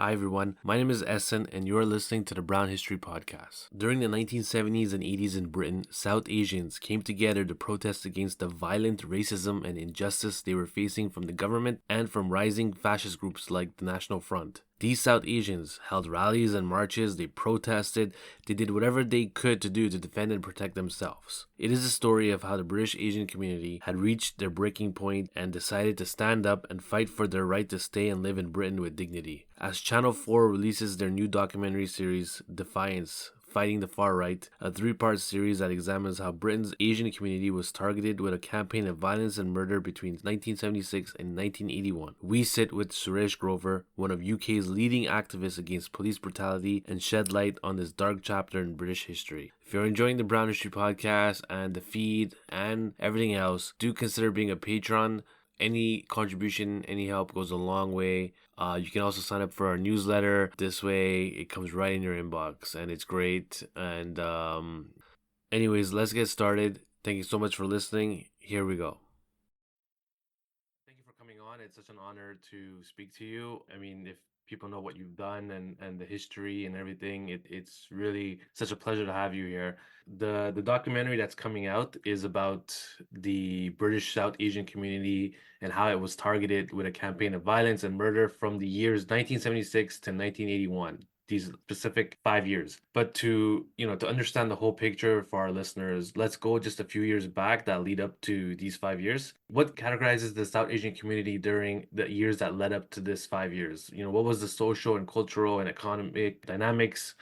Hi everyone, my name is Essen and you're listening to the Brown History Podcast. During the 1970s and 80s in Britain, South Asians came together to protest against the violent racism and injustice they were facing from the government and from rising fascist groups like the National Front. These South Asians held rallies and marches, they protested, they did whatever they could to do to defend and protect themselves. It is a story of how the British Asian community had reached their breaking point and decided to stand up and fight for their right to stay and live in Britain with dignity. As Channel 4 releases their new documentary series, Defiance, Fighting the Far Right, a three-part series that examines how Britain's Asian community was targeted with a campaign of violence and murder between 1976 and 1981. We sit with Suresh Grover, one of UK's leading activists against police brutality, and shed light on this dark chapter in British history. If you're enjoying the Brown History Podcast and the feed and everything else, do consider being a patron. Any contribution, any help goes a long way. You can also sign up for our newsletter. This way, it comes right in your inbox, and it's great. And anyways, let's get started. Thank you so much for listening. Here we go. Thank you for coming on. It's such an honor to speak to you. I mean, if people know what you've done and the history and everything, it's really such a pleasure to have you here. The documentary that's coming out is about the British South Asian community and how it was targeted with a campaign of violence and murder from the years 1976 to 1981. These specific 5 years. But to understand the whole picture for our listeners, let's go just a few years back that lead up to these 5 years. What categorizes the South Asian community during the years that led up to this 5 years? What was the social and cultural and economic dynamics?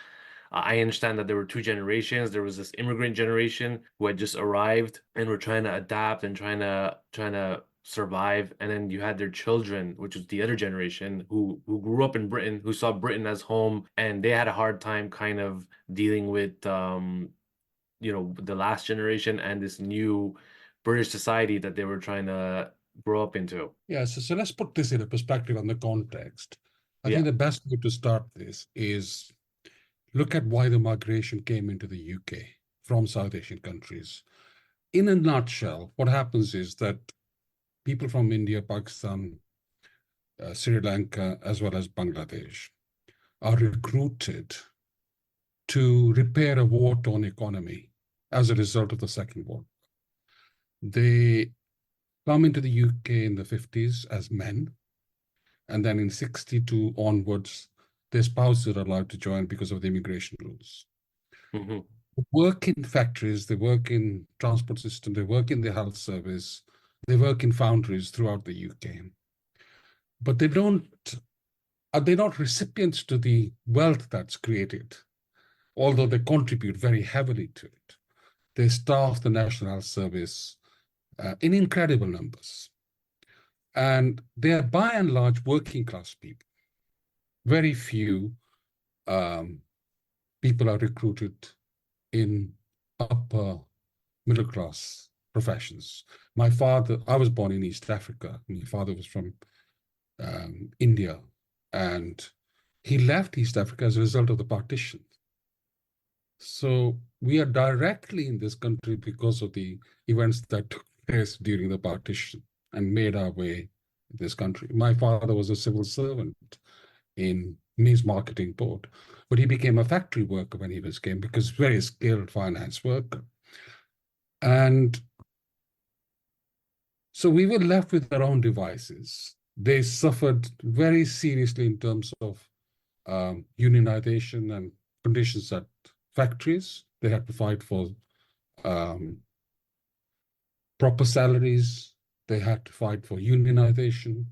I understand that there were two generations. There was this immigrant generation who had just arrived and were trying to adapt and trying to survive, and then you had their children, which was the other generation who grew up in Britain, who saw Britain as home, and they had a hard time kind of dealing with the last generation and this new British society that they were trying to grow up into. Yeah, so let's put this in a perspective on the context. I Yeah. think the best way to start this is look at why the migration came into the UK from South Asian countries. In a nutshell, what happens is that people from India, Pakistan, Sri Lanka, as well as Bangladesh, are recruited to repair a war-torn economy as a result of the Second World War. They come into the UK in the 50s as men, and then in 62 onwards, their spouses are allowed to join because of the immigration rules. Mm-hmm. They work in factories, they work in transport system, they work in the health service, they work in foundries throughout the UK. But they're not recipients to the wealth that's created, although they contribute very heavily to it. They staff the National Health Service in incredible numbers. And they are by and large working class people. Very few people are recruited in upper middle class professions. I was born in East Africa. My father was from India, and he left East Africa as a result of the partition. So we are directly in this country because of the events that took place during the partition and made our way in this country. My father was a civil servant in Mies Marketing Board, but he became a factory worker when he came because very skilled finance worker. And so we were left with our own devices. They suffered very seriously in terms of unionization and conditions at factories. They had to fight for proper salaries. They had to fight for unionization.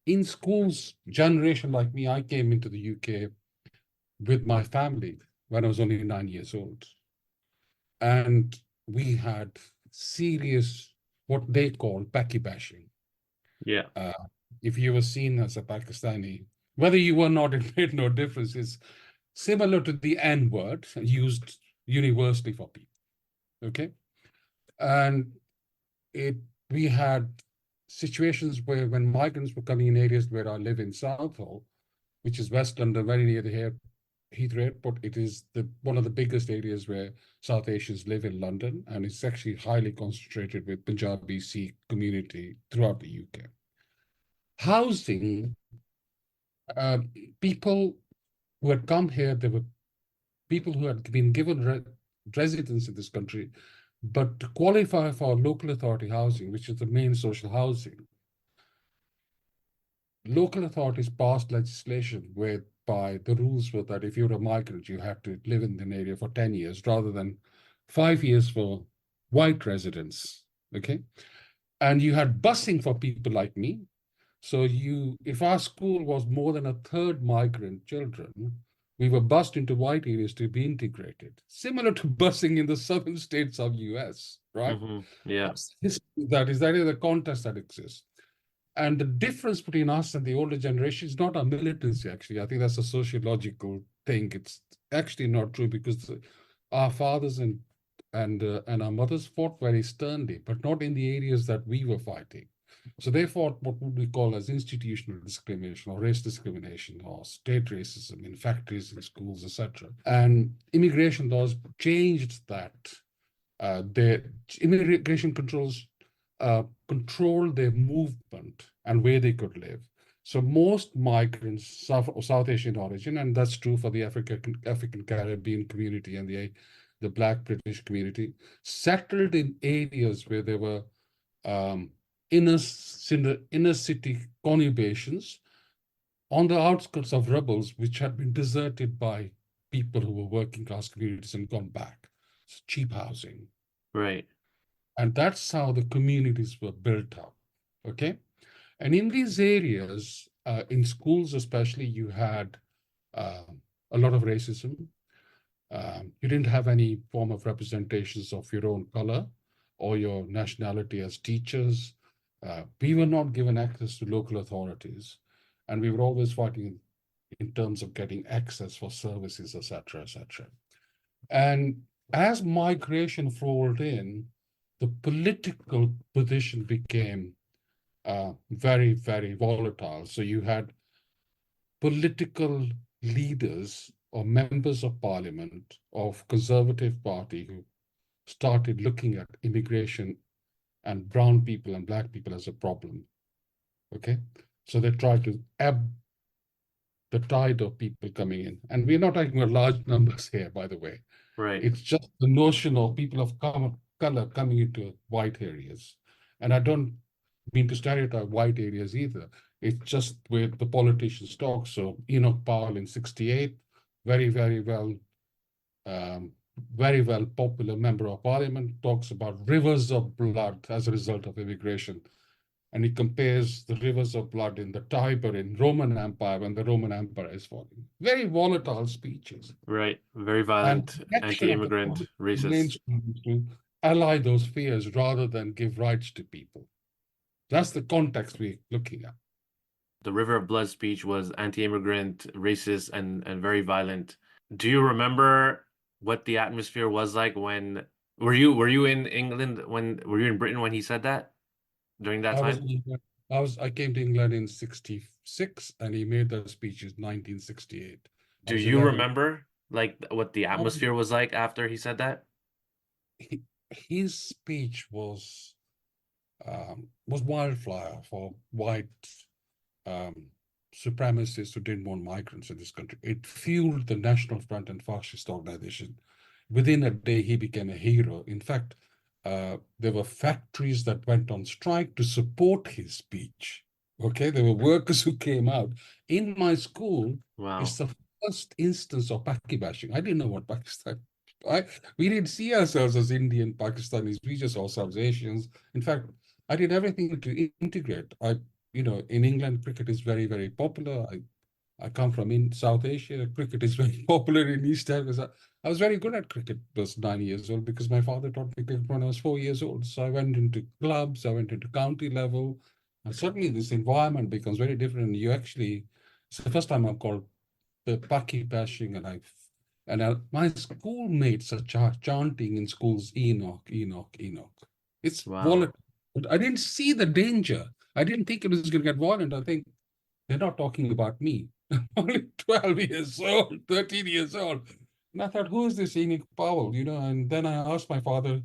In schools, generation like me, I came into the UK with my family when I was only 9 years old. And we had serious, what they call Paki bashing. Yeah. If you were seen as a Pakistani, whether you were not, it made no difference. It's similar to the N word used universally for people. Okay. And we had situations where when migrants were coming in areas where I live in Southall, which is West London, very near the Heathrow Airport, it is one of the biggest areas where South Asians live in London, and it's actually highly concentrated with Punjabi Sikh community throughout the UK. Housing uh, people who had come here, there were people who had been given residence in this country, but to qualify for local authority housing, which is the main social housing, local authorities passed legislation whereby the rules were that if you're a migrant, you had to live in an area for 10 years rather than 5 years for white residents. Okay. And you had busing for people like me. So if our school was more than a third migrant children, we were bused into white areas to be integrated, similar to busing in the southern states of US, right? Yeah. That is the context that exists. And the difference between us and the older generation is not our militancy, actually. I think that's a sociological thing. It's actually not true because our fathers and our mothers fought very sternly, but not in the areas that we were fighting. So they fought what would we call as institutional discrimination or race discrimination or state racism in factories, in schools, etc. And immigration laws changed that. The immigration controls control their movement and where they could live. So most migrants of South Asian origin, and that's true for the African Caribbean community and the Black British community, settled in areas where there were inner city conurbations on the outskirts of rebels, which had been deserted by people who were working class communities and gone back. It's cheap housing. Right. And that's how the communities were built up. Okay. And in these areas, in schools especially, you had a lot of racism. You didn't have any form of representations of your own color or your nationality as teachers. We were not given access to local authorities, and we were always fighting in terms of getting access for services, etc., etc. And as migration flowed in, the political position became very, very volatile. So you had political leaders or members of parliament of Conservative Party who started looking at immigration and brown people and black people as a problem. Okay, so they tried to ebb the tide of people coming in, and we're not talking about large numbers here, by the way. Right. It's just the notion of people of color coming into white areas. And I don't mean to stereotype white areas either. It's just where the politicians talk. So Enoch Powell in 68, very, very well popular member of parliament, talks about rivers of blood as a result of immigration. And he compares the rivers of blood in the Tiber in Roman Empire when the Roman Empire is falling. Very volatile speeches. Right. Very And violent, the action of the anti-immigrant, racist. mainstream to ally those fears rather than give rights to people. That's the context we're looking at. The River of Blood speech was anti-immigrant, racist, and very violent. Do you remember what the atmosphere was like when were you in England were you in Britain when he said that during that I was time? I came to England in 66 and he made that speech in 1968. I Do was you 11. remember like what the atmosphere was like after he said that? His speech was wildfire for white supremacists who didn't want migrants in this country. It fueled the National Front and fascist organization. Within a day, he became a hero. In fact, there were factories that went on strike to support his speech. Okay, there were workers who came out. In my school, Wow. it's the first instance of Paki bashing. I didn't know what Pakistan. We didn't see ourselves as Indian Pakistanis. We just saw ourselves Asians. In fact, I did everything to integrate. In England, cricket is very, very popular. I come from in South Asia. Cricket is very popular in East Africa. I was very good at cricket. I was 9 years old because my father taught me cricket when I was 4 years old. So I went into clubs. I went into county level, and suddenly this environment becomes very different. And it's the first time I'm called the Paki bashing, my schoolmates are chanting in schools, Enoch, Enoch, Enoch. It's Wow. volatile. But I didn't see the danger. I didn't think it was going to get violent. I think they're not talking about me. I'm only 12 years old, 13 years old. And I thought, who is this Enoch Powell? And then I asked my father,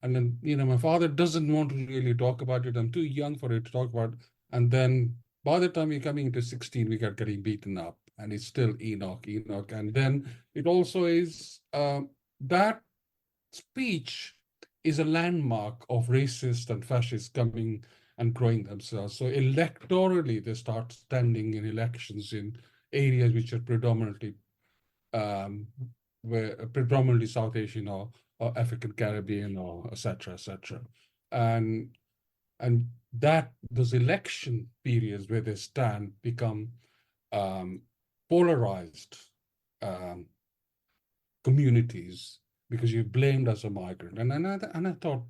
and then, my father doesn't want to really talk about it. I'm too young for it to talk about. And then By the time we're coming into 16, we got getting beaten up, and it's still Enoch, Enoch. And then it also is that speech is a landmark of racists and fascists coming and growing themselves. So electorally, they start standing in elections in areas which are predominantly predominantly South Asian or African Caribbean or et cetera, et cetera. And that those election periods where they stand become polarized communities because you're blamed as a migrant. And I thought,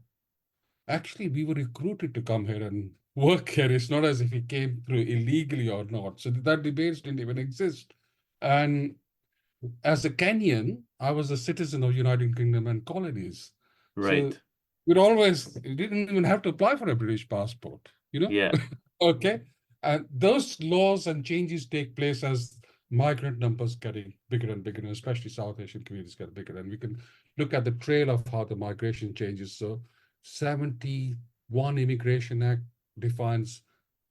actually, we were recruited to come here and work here. It's not as if we came through illegally or not. So that debate didn't even exist. And as a Kenyan, I was a citizen of United Kingdom and colonies. So Right. you didn't even have to apply for a British passport, you know? Yeah. Okay. And those laws and changes take place as migrant numbers getting bigger and bigger, and especially South Asian communities get bigger. And we can look at the trail of how the migration changes. So 71 Immigration Act defines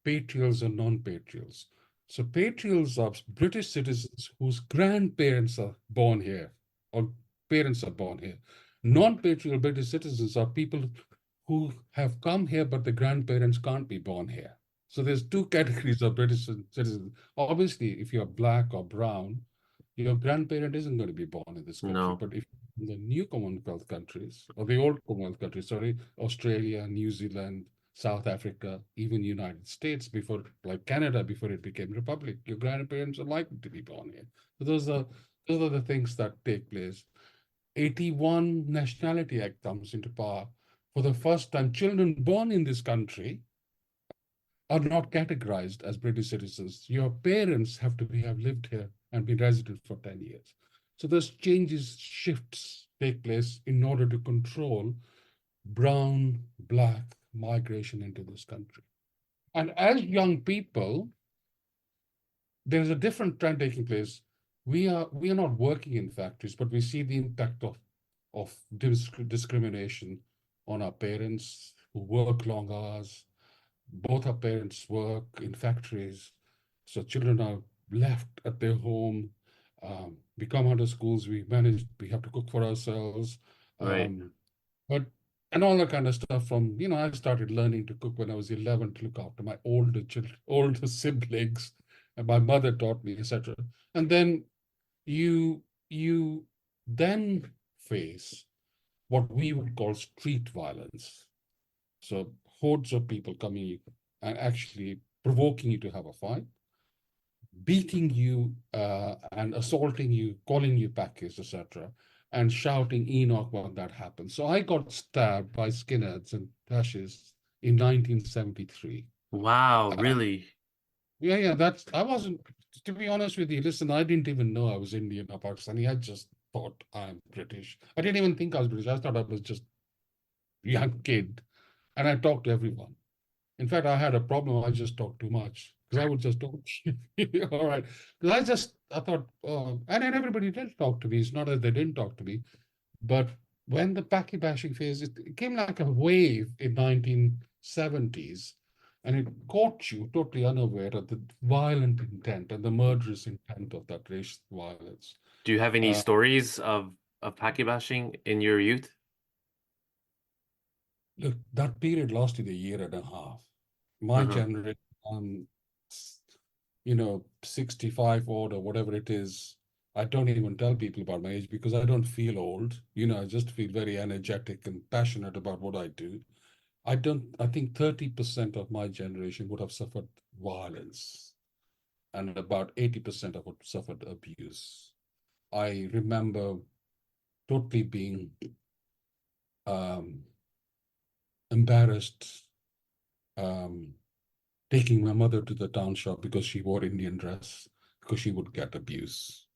patrials and non-patrials. So patrials are British citizens whose grandparents are born here or parents are born here. Non-patrial British citizens are people who have come here, but the grandparents can't be born here. So there's two categories of British citizens. Obviously, if you're black or brown, your grandparent isn't going to be born in this country. No. But if in the new Commonwealth countries, or the old Commonwealth countries, sorry, Australia, New Zealand, South Africa, even United States before, like Canada, before it became republic, your grandparents are likely to be born here. So those are the things that take place. 81 Nationality Act comes into power. For the first time, children born in this country are not categorized as British citizens. Your parents have lived here and been resident for 10 years. So those changes, shifts take place in order to control brown, black migration into this country. And as young people, there's a different trend taking place. We are not working in factories, but we see the impact of discrimination on our parents who work long hours. Both our parents work in factories, so children are left at their home. We come out of schools, we have to cook for ourselves. Right. But and all that kind of stuff from, I started learning to cook when I was 11 to look after my older children, older siblings, and my mother taught me, etc. And then you then face what we would call street violence. So hordes of people coming and actually provoking you to have a fight, beating you and assaulting you, calling you package, etc., and shouting Enoch when that happened. So I got stabbed by skinheads and fascists in 1973. Wow, really? Yeah, I wasn't, to be honest with you, listen, I didn't even know I was Indian or Pakistani. I just thought I'm British. I didn't even think I was British. I thought I was just a young kid. And I talked to everyone. In fact, I had a problem. I just talked too much because I would just talk. All right. Because I thought, and then everybody did talk to me. It's not that they didn't talk to me. But when the Paki bashing phase, it came like a wave in 1970s, and it caught you totally unaware of the violent intent and the murderous intent of that racial violence. Do you have any Uh, stories of Paki bashing in your youth? Look, that period lasted a year and a half. My Uh-huh. generation, 65 old or whatever it is, I don't even tell people about my age because I don't feel old. I just feel very energetic and passionate about what I do. I think 30% of my generation would have suffered violence and about 80% of it suffered abuse. I remember totally being embarrassed taking my mother to the town shop because she wore Indian dress because she would get abuse.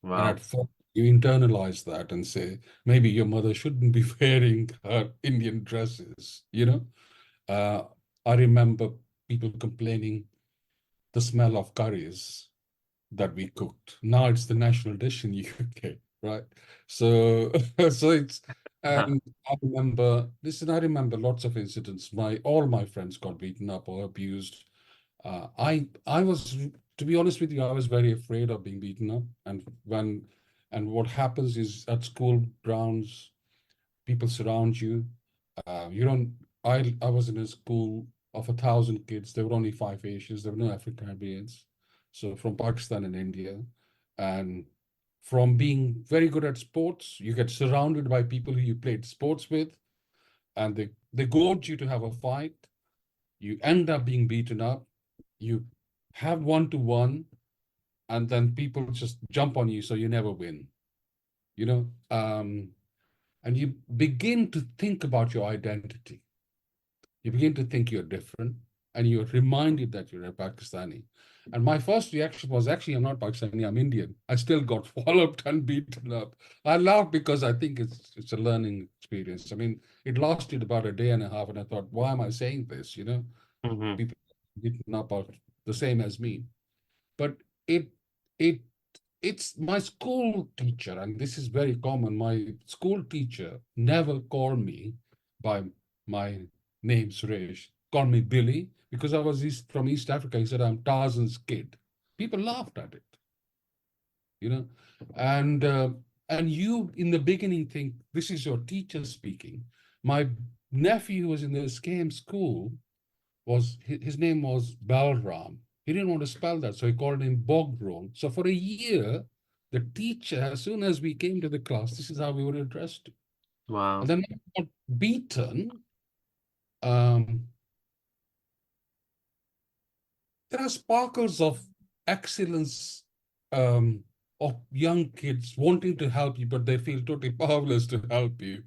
And Wow. at first, you internalize that and say, maybe your mother shouldn't be wearing her Indian dresses, I remember people complaining the smell of curries that we cooked. Now it's the national dish in UK, right? So, so it's, and I remember lots of incidents. All my friends got beaten up or abused. I was, to be honest with you, I was very afraid of being beaten up. And what happens is at school grounds, people surround you. You don't. I was in a school of 1,000 kids. There were only 5 Asians. There were no African Caribbeans, so from Pakistan and India, and from being very good at sports, you get surrounded by people who you played sports with, and they goad you to have a fight. You end up being beaten up. You have 1-to-1, and then people just jump on you, so you never win. You know, and you begin to think about your identity. You begin to think you're different, and you're reminded that you're a Pakistani. And my first reaction was, actually, I'm not Pakistani, I'm Indian. I still got walloped and beaten up. I laughed because I think it's a learning experience. I mean, it lasted about a day and a half, and I thought, why am I saying this? You know, Mm-hmm. people beaten up are the same as me. But it it it's my school teacher, and this is very common. My school teacher never called me by my name, Suresh. Called me Billy because I was from East Africa. He said, I'm Tarzan's kid. People laughed at it, you know. And you in the beginning think this is your teacher speaking. My nephew who was in the same school, was his name was Balram. He didn't want to spell that, so he called him Bogrol. So for a year, the teacher, as soon as we came to the class, this is how we were addressed. And Wow. then when we got beaten, um, there are sparkles of excellence, of young kids wanting to help you, but they feel totally powerless to help you.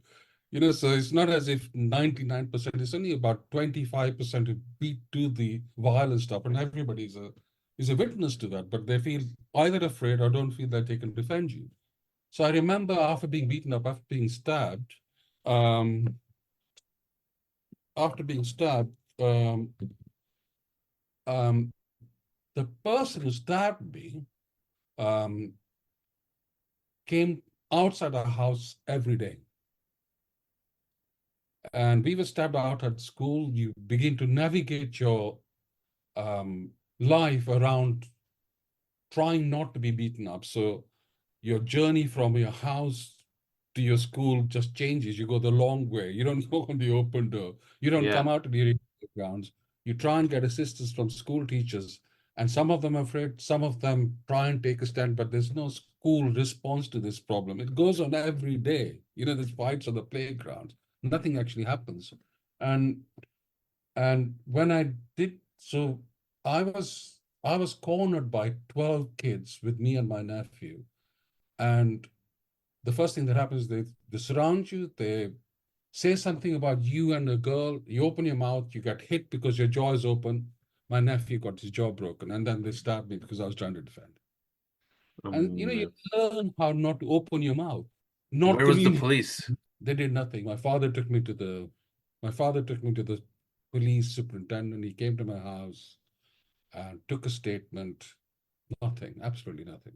You know, so it's not as if 99%, it's only about 25% who beat to the violent stuff, and everybody is a witness to that, but they feel either afraid or don't feel that they can defend you. So I remember after being beaten up, um, after being stabbed, um, the person who stabbed me um, came outside our house every day. And we were stabbed out at school. You begin to navigate your life around trying not to be beaten up. So your journey from your house to your school just changes. You go the long way. You don't go on the open door. You don't Yeah. come out to the grounds. You try and get assistance from school teachers. And some of them are afraid, some of them try and take a stand, but there's no school response to this problem. It goes on every day. You know, there's fights on the playground. Nothing actually happens. And when I did so, I was cornered by 12 kids with me and my nephew. And the first thing that happens is they surround you, they say something about you and a girl, you open your mouth, you get hit because your jaw is open. My nephew got his jaw broken, and then they stabbed me because I was trying to defend. And you know, you Man. learn how not to open your mouth, not Where was the communicate. police? They did nothing. My father took me to the police superintendent. He came to my house and took a statement. Nothing, absolutely nothing.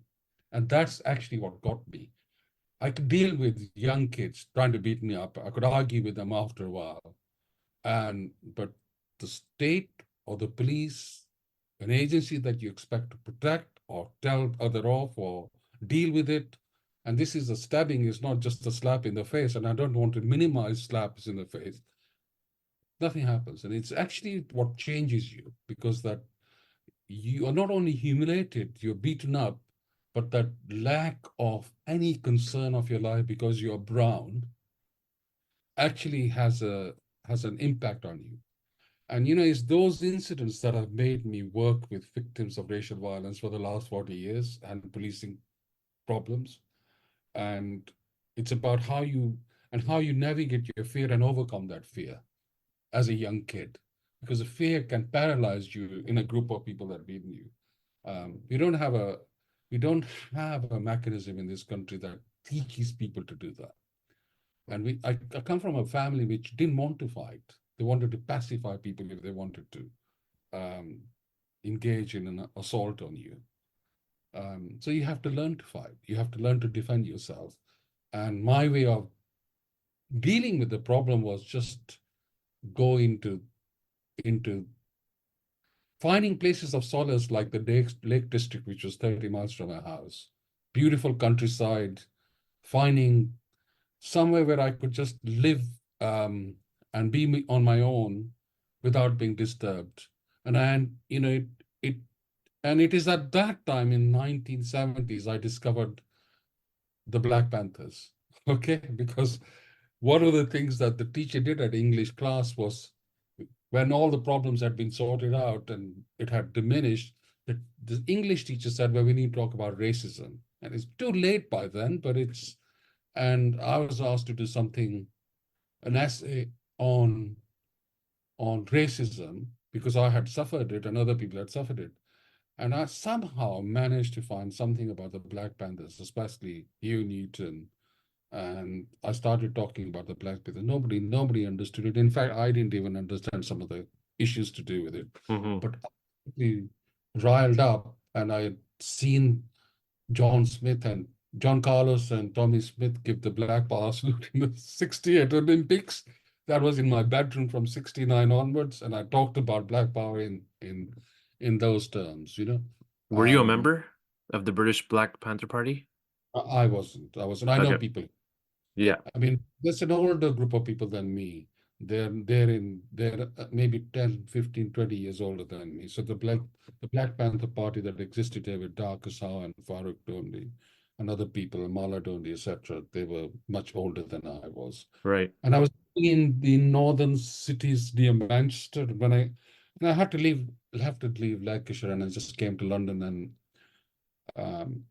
And that's actually what got me. I could deal with young kids trying to beat me up. I could argue with them after a while. But the state or the police, an agency that you expect to protect or tell other off or deal with it. And this is a stabbing, is not just a slap in the face. And I don't want to minimize slaps in the face. Nothing happens. And it's actually what changes you, because that you are not only humiliated, you're beaten up, but that lack of any concern of your life because you're brown actually has an impact on you. And you know, it's those incidents that have made me work with victims of racial violence for the last 40 years and policing problems. And it's about how you navigate your fear and overcome that fear as a young kid, because the fear can paralyze you in a group of people that beat you. We don't have a mechanism in this country that teaches people to do that. And I come from a family which didn't want to fight. They wanted to pacify people if they wanted to um, engage in an assault on you. So you have to learn to fight. You have to learn to defend yourself. And my way of dealing with the problem was just go into finding places of solace like the Lake District, which was 30 miles from my house, beautiful countryside, finding somewhere where I could just live and be on my own without being disturbed. It and it is at that time in 1970s I discovered the Black Panthers. Okay, because one of the things that the teacher did at English class was when all the problems had been sorted out and it had diminished, the English teacher said, well, we need to talk about racism. And it's too late by then, and I was asked to do an essay on racism because I had suffered it and other people had suffered it. And I somehow managed to find something about the Black Panthers, especially Hugh Newton. And I started talking about the Black Panthers. Nobody understood it. In fact, I didn't even understand some of the issues to do with it. Mm-hmm. But I riled up, and I had seen John Smith and John Carlos and Tommy Smith give the Black Power salute in the 68 Olympics. That was in my bedroom from 69 onwards, and I talked about Black Power in those terms, Were you a member of the British Black Panther Party? I wasn't. I know people. Yeah. I mean, there's an older group of people than me. They're maybe 10, 15, 20 years older than me. So the Black Panther Party that existed there with Dar Kassau and Farooq Dhondy and other people, Mala Dhondy, etc., they were much older than I was. Right. And I was in the northern cities near Manchester and I had to leave Lancashire, and I just came to London, and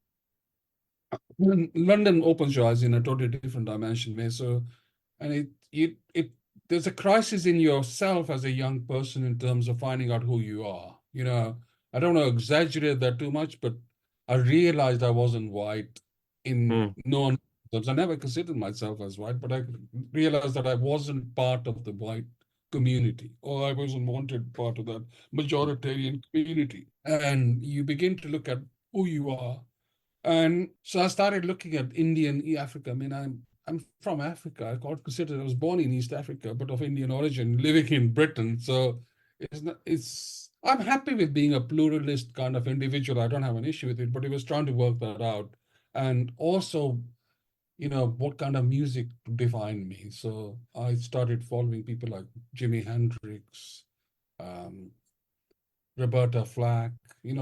London opens your eyes in a totally different dimension, man. So, and there's a crisis in yourself as a young person in terms of finding out who you are. I don't want to exaggerate that too much, but I realized I wasn't white in no terms. I never considered myself as white, but I realized that I wasn't part of the white community, or I wasn't wanted part of that majoritarian community. And you begin to look at who you are. And so I started looking at Indian Africa. I mean, I'm from Africa. I was born in East Africa, but of Indian origin, living in Britain. So I'm happy with being a pluralist kind of individual. I don't have an issue with it, but it was trying to work that out. And also, what kind of music defined me. So I started following people like Jimi Hendrix, Roberta Flack,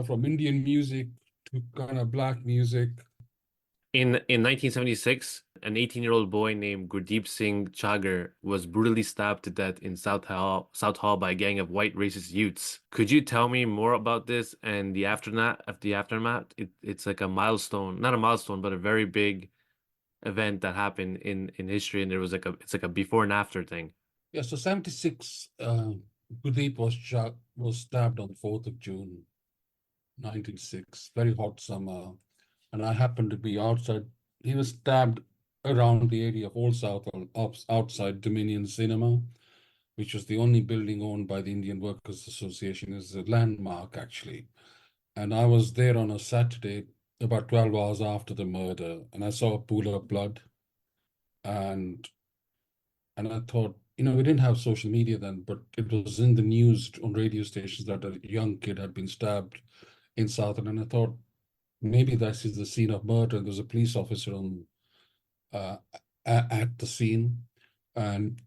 from Indian music to kind of black music. In 1976, an 18-year-old boy named Gurdeep Singh Chaggar was brutally stabbed to death in South Hall by a gang of white racist youths. Could you tell me more about this and the aftermath? It's like a milestone, not a milestone, but a very big event that happened in history, and it's like a before and after thing. Yeah, so 76, Gurdeep was stabbed on 4th of June, 1906, very hot summer. And I happened to be outside. He was stabbed around the area of Old South outside Dominion Cinema, which was the only building owned by the Indian Workers Association. It's a landmark, actually. And I was there on a Saturday, about 12 hours after the murder, and I saw a pool of blood. And I thought, we didn't have social media then, but it was in the news on radio stations that a young kid had been stabbed in Southern. And I thought, maybe this is the scene of murder. And there's a police officer at the scene. And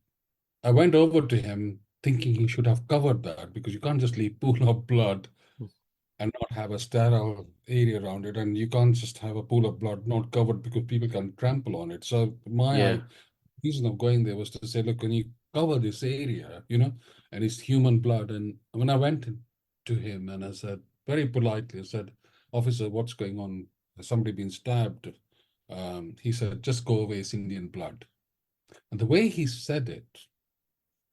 I went over to him thinking he should have covered that, because you can't just leave pool of blood and not have a sterile area around it. And you can't just have a pool of blood not covered because people can trample on it. So my reason of going there was to say, look, can you cover this area, and it's human blood. And when I went to him and I said, very politely, I said, officer, what's going on? Has somebody been stabbed? He said, just go away, it's Indian blood. And the way he said it,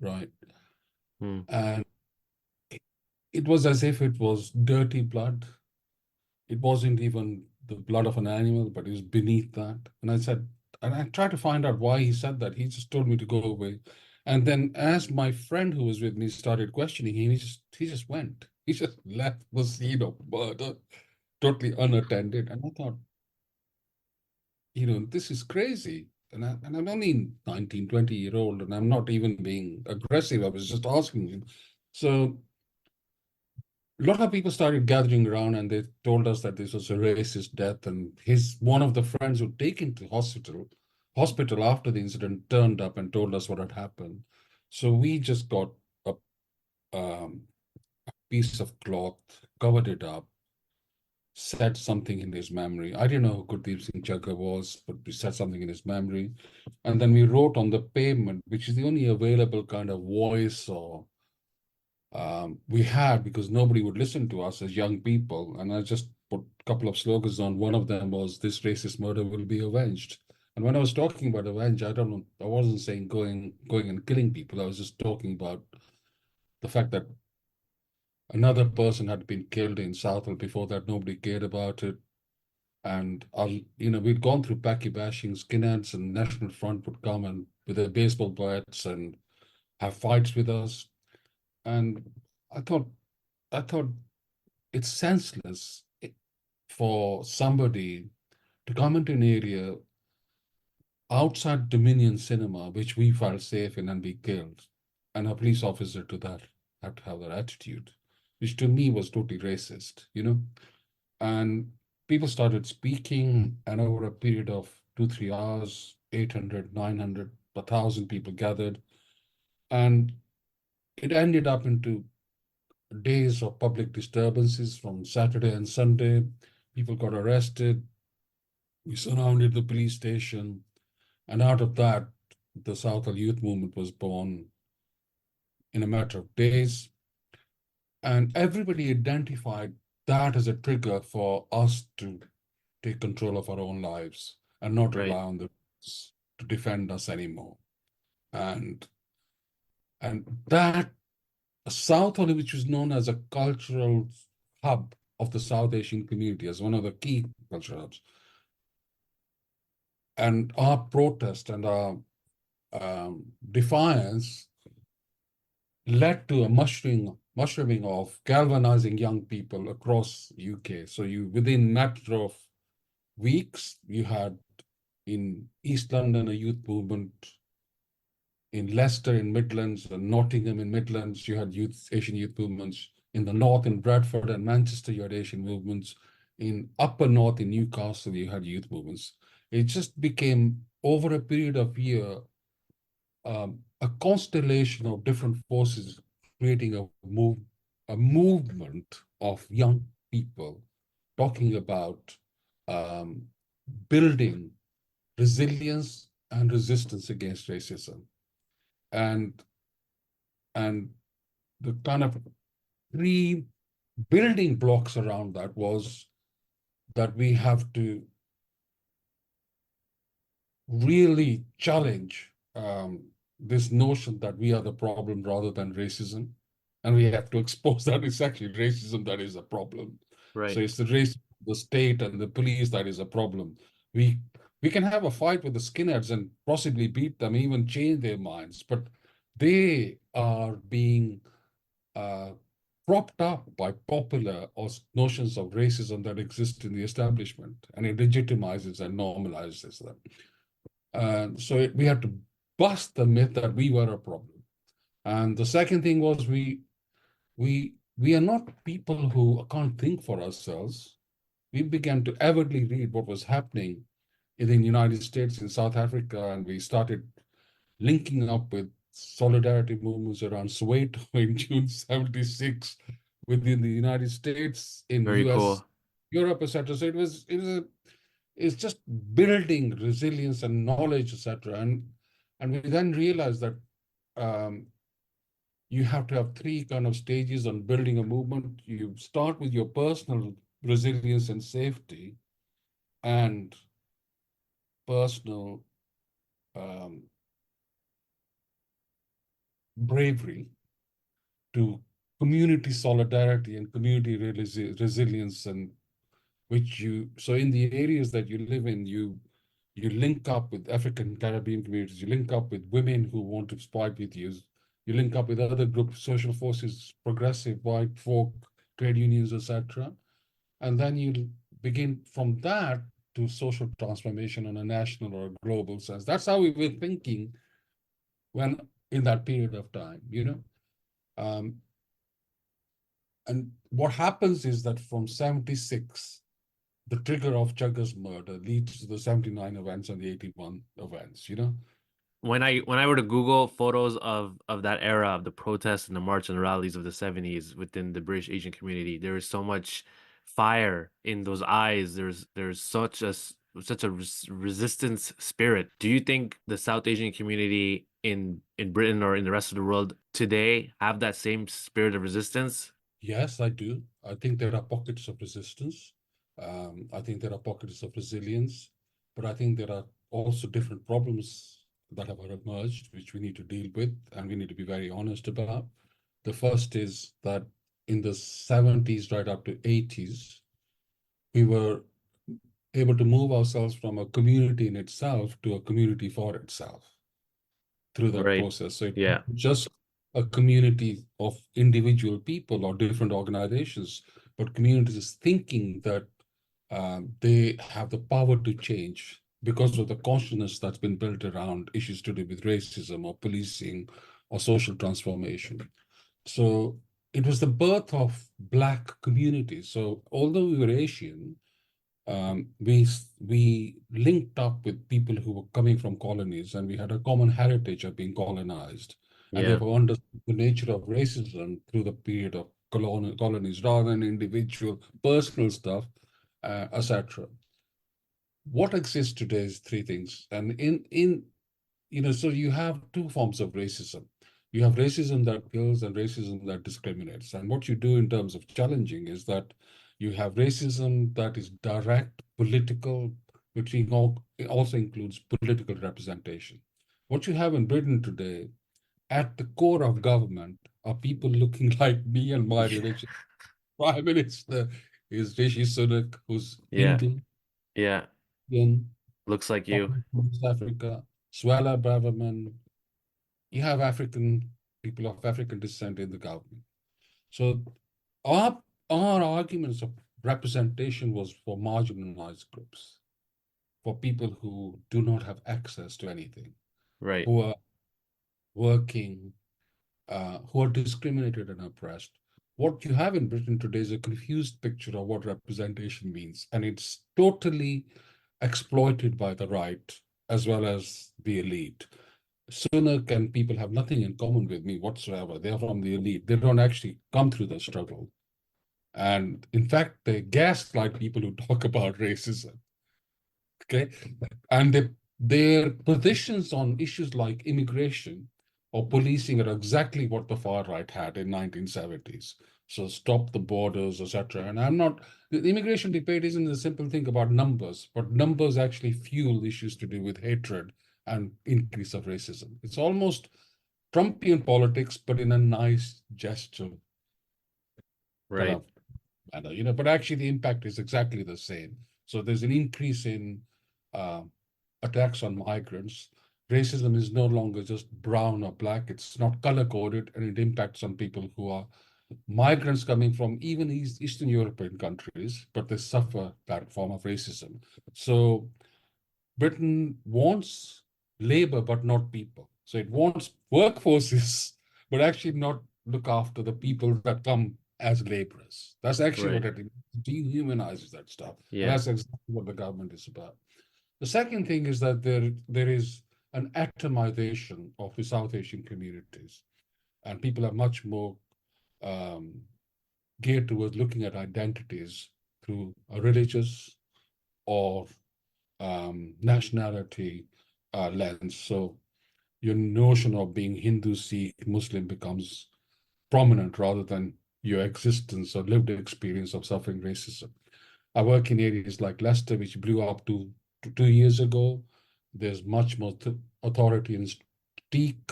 right, and it was as if it was dirty blood. It wasn't even the blood of an animal, but it was beneath that. And I tried to find out why he said that. He just told me to go away. And then as my friend who was with me started questioning him, he just went. He just left the scene of murder, totally unattended. And I thought, this is crazy. And I'm only 19, 20-year-old, and I'm not even being aggressive. I was just asking him. So a lot of people started gathering around and they told us that this was a racist death. And one of the friends who taken to hospital after the incident turned up and told us what had happened. So we just got a um, piece of cloth, covered it up, said something in his memory. I didn't know who Gurdeep Singh Chagga was, but we said something in his memory. And then we wrote on the pavement, which is the only available kind of voice or we had, because nobody would listen to us as young people. And I just put a couple of slogans on. One of them was, "This racist murder will be avenged." And when I was talking about avenge, I don't know, I wasn't saying going and killing people. I was just talking about the fact that another person had been killed in Southall. Before that, nobody cared about it. And we'd gone through Paki bashing, skinheads and National Front would come and with their baseball bats and have fights with us. And I thought, I thought it's senseless for somebody to come into an area outside Dominion Cinema, which we felt safe in, and be killed, and a police officer to that have to have that attitude, which to me was totally racist, And people started speaking, and over a period of 2, 3 hours, 800, 900, 1,000 people gathered, and it ended up into days of public disturbances from Saturday and Sunday. People got arrested. We surrounded the police station. And out of that, the Southall Youth Movement was born in a matter of days. And everybody identified that as a trigger for us to take control of our own lives and not Right. rely on the to defend us anymore. And that Southall, which was known as a cultural hub of the South Asian community, as one of the key cultural hubs, and our protest and our defiance led to a mushrooming of galvanizing young people across UK. So within matter of weeks, you had in East London a youth movement, in Leicester in Midlands and Nottingham in Midlands, you had Asian youth movements. In the north, in Bradford and Manchester, you had Asian movements. In upper north, in Newcastle, you had youth movements. It just became, over a period of year, a constellation of different forces creating a movement of young people talking about building resilience and resistance against racism. And the kind of three building blocks around that was that we have to really challenge this notion that we are the problem rather than racism. And we have to expose that it's actually racism that is a problem. Right. So it's the race, the state and the police that is a problem. We can have a fight with the skinheads and possibly beat them, even change their minds, but they are being propped up by popular or notions of racism that exist in the establishment, and it legitimizes and normalizes them. So we had to bust the myth that we were a problem. And the second thing was we are not people who can't think for ourselves. We began to avidly read what was happening in the United States, in South Africa, and we started linking up with solidarity movements around Soweto in June 76 within the United States, in Very US, cool. Europe, etc. So it's just building resilience and knowledge, etc. And we then realized that you have to have three kind of stages on building a movement. You start with your personal resilience and safety and personal bravery, to community solidarity and community resilience, and so in the areas that you live in, you link up with African Caribbean communities, you link up with women who want to fight with you, you link up with other groups, social forces, progressive, white folk, trade unions, etc. And then you begin from that to social transformation on a national or a global sense. That's how we were thinking when in that period of time, Um, And what happens is that from 76, the trigger of Chaggar's murder leads to the 79 events and the 81 events, you know? When I were to Google photos of that era of the protests and the march and rallies of the 70s within the British Asian community, there is so much fire in those eyes. There's such a resistance spirit. Do you think the South Asian community in Britain or in the rest of the world today have that same spirit of resistance? Yes, I do. I think there are pockets of resistance. I think there are pockets of resilience, but I think there are also different problems that have emerged, which we need to deal with, and we need to be very honest about. The first is that in the 70s, right up to 80s, we were able to move ourselves from a community in itself to a community for itself through that Right. process. So it's Yeah. just a community of individual people or different organizations, but communities thinking that they have the power to change because of the consciousness that's been built around issues to do with racism or policing or social transformation. So it was the birth of Black communities. So although we were Asian, we linked up with people who were coming from colonies, and we had a common heritage of being colonized, and Yeah. therefore understood the nature of racism through the period of colonies rather than individual personal stuff, etc. What exists today is three things, and so you have two forms of racism. You have racism that kills and racism that discriminates. And what you do in terms of challenging is that you have racism that is direct, political, which also includes political representation. What you have in Britain today, at the core of government, are people looking like me and my relation. Prime Minister is Rishi Sunak, who's Yeah. Hindu, Yeah. Indian, Looks like you. from East Africa, Swala Braverman. You have African people of African descent in the government. So our our arguments of representation was for marginalized groups, for people who do not have access to anything, Right. who are working, who are discriminated and oppressed. What you have in Britain today is a confused picture of what representation means, and it's totally exploited by the right as well as the elite. Sunak and people have nothing in common with me whatsoever. They're from the elite. They don't actually come through the struggle. And in fact, they gaslight people who talk about racism. Okay. And their positions on issues like immigration or policing are exactly what the far right had in 1970s. So stop the borders, etc. And the immigration debate isn't a simple thing about numbers, but numbers actually fuel issues to do with hatred and increase of racism. It's almost Trumpian politics, but in a nice gesture kind Right. of manner, but actually the impact is exactly the same. So there's an increase in uh, attacks on migrants. Racism is no longer just brown or black. It's not color coded, and it impacts on people who are migrants coming from even Eastern European countries, but they suffer that form of racism. So Britain wants labor, but not people. So it wants workforces, but actually not look after the people that come as laborers. That's actually Right. what it dehumanizes that stuff. And Yeah. that's exactly what the government is about. The second thing is that there is an atomization of the South Asian communities, and people are much more um, geared towards looking at identities through a religious or nationality lens. So your notion of being Hindu, Sikh, Muslim becomes prominent rather than your existence or lived experience of suffering racism. I work in areas like Leicester, which blew up to 2 years ago. There's much more authority in Sikh,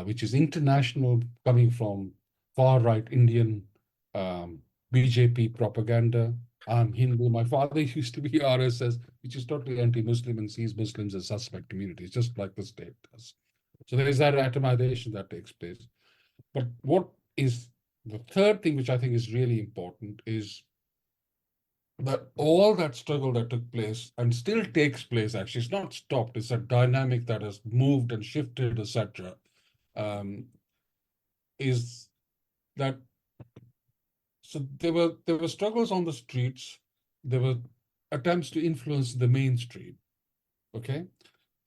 which is international, coming from far right Indian BJP propaganda. I'm Hindu. My father used to be RSS, which is totally anti-Muslim and sees Muslims as suspect communities, just like the state does. So there is that atomization that takes place. But what is the third thing, which I think is really important, is that all that struggle that took place and still takes place, actually, it's not stopped. It's a dynamic that has moved and shifted, etc. Um, is that So there were struggles on the streets. There were attempts to influence the mainstream. Okay.